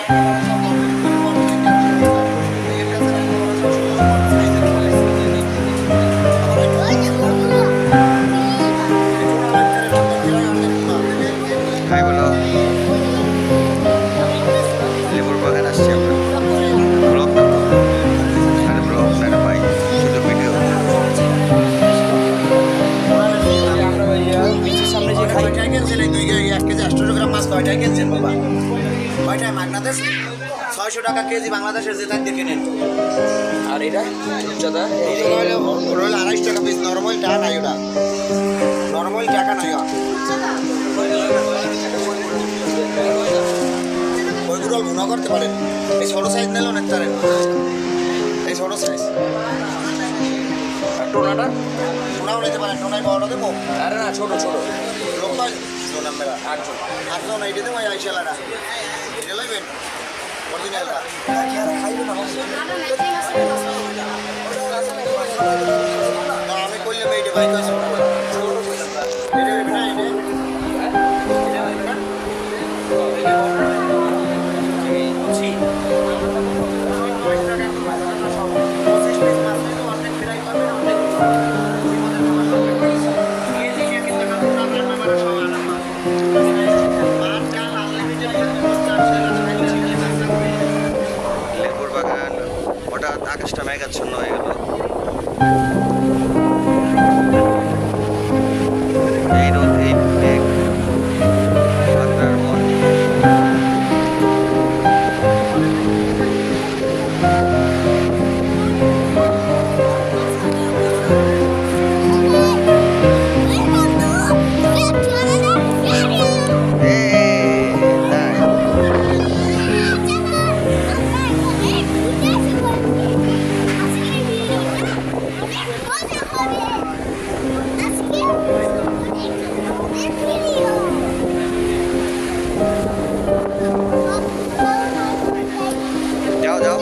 High বলো। লেবুর বাগান আসছি আমরা। ব্লগ না তো, আরে ব্লগ না রে ভাই, শুধু ভিডিও। সামনে যে খাই ক্যান্সেল এই 1 কেজি 800 গ্রাম মাছ কয়টাই ক্যান্সেল বাবা কয়টায় বাংলাদেশ 600 টাকা কেজি বাংলাদেশের যেটা দেখে নেন। আর এটা রূপচাঁদা ওটা হলো 250 টাকা পিস নরমাল টাকা নাই ওটা নরমাল টাকা নাই ওইগুলো ভুনা করতে পারেন এই ছোট সাইজ নিলে অনেক তারেন এই ছোট সাইজ টোনাটা টোনাও নিতে পারেন টোনায় বড় দেবো আরে না ছোট ছোট লোকাল টোনা মেলা 8জন 8জন এইটা দেবো আইসালাটা এটা লাগবেন অরিজিনালটা আমি করলাম এইটা বাইক আছে লেবুর বাগান হঠাৎ আকাশটা মেঘাচ্ছন্ন হয়ে গেল। এই রোদ এই মেঘ আপনার মন। যাও যাও।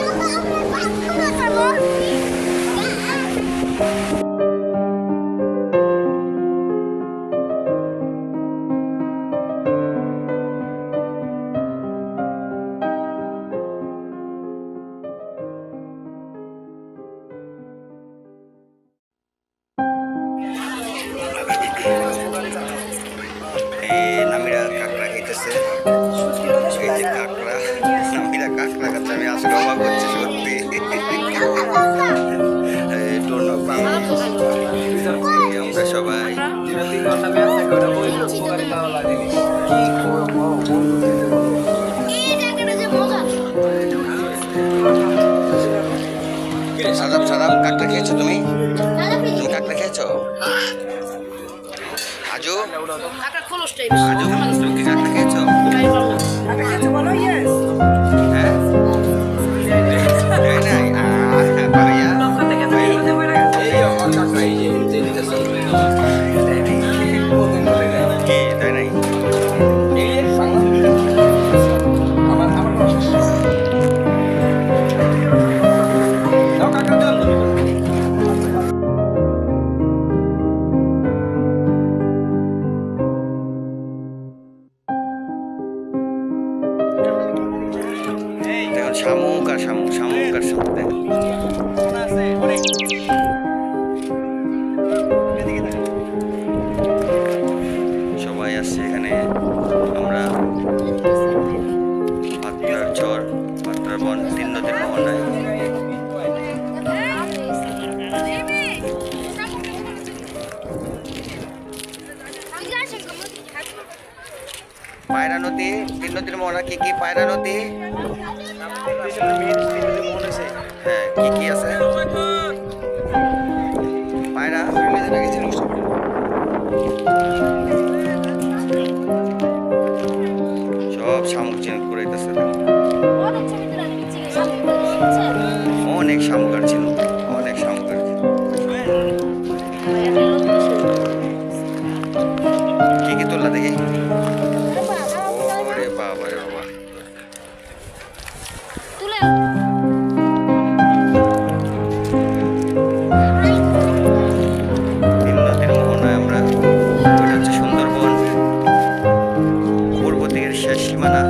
এই নামিরা কাঁকড়া খাইতেছে। এই যে কাঁকড়া, নামিরা কাঁকড়া খাচ্ছে। আমি আসলে অবাক হচ্ছে সত্যি। এই টোনো পাম, আমরা সবাই সাদাব সাদাব। কাঁকড়া খেয়েছো তুমি? তুমি কাঁকড়া খেয়েছো? আজু আজু তুমি কি কাঁকড়া খেয়েছো? হ্যাঁ এই নাই ভাইয়া কি তাই নাই? দেখুন শামুক আর শামুক, শামুক আর শামুক। দেখুন সবাই আসছে এখানে। আমরা পাত্রার চর, পাত্রার বন, 3 নদীর মোহনায়। পায়রা নদী, 3 নদীর মোহনা। কি কি পায়রা নদী? হ্যাঁ কি কি আছে? পায়রা সব শামুক চিনুক পুরাইতেছে। অনেক শামুক আর চিনুক, অনেক শামুক আর কি কি তোলা দেখি। ওরে বাবা রে বাবা। শেষ সীমানা।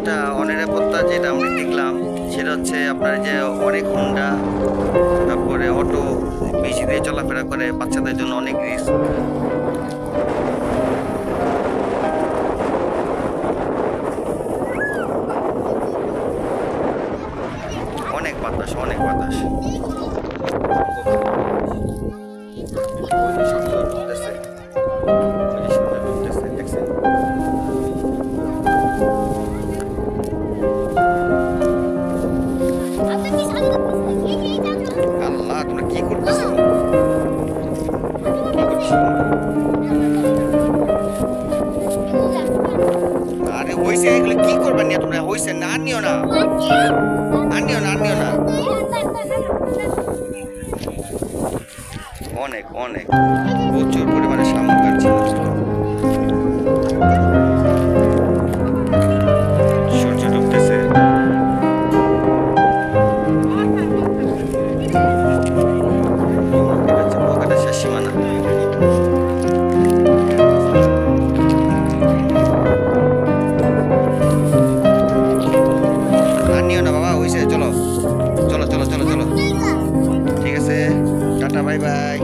যেটা অনিরাপত্তা যেটা আমরা দেখলাম সেটা হচ্ছে আপনার যে অনেক হুন্ডা, তারপরে অটো বেশি দিয়ে চলাফেরা করে, বাচ্চাদের জন্য অনেক রিস্ক। অনেক বাতাস, অনেক বাতাস। দেখছেন? আল্লাহ, তোমরা কি করতেছো? আরে হইছে, এগুলো কি করবেন নিয়ে তোমরা? হইছে না, আনিও না, আনিও না, আনিও না। অনেক অনেক প্রচুর পরিমাণে শামুক কাটছে। সূর্য ডুবতেছে। এটা হচ্ছে কুয়াকাটার শেষ সীমানা। আনিও না বাবা, হইছে, চলো চলো চলো চলো চলো। ঠিক আছে, টাটা, বাই বাই।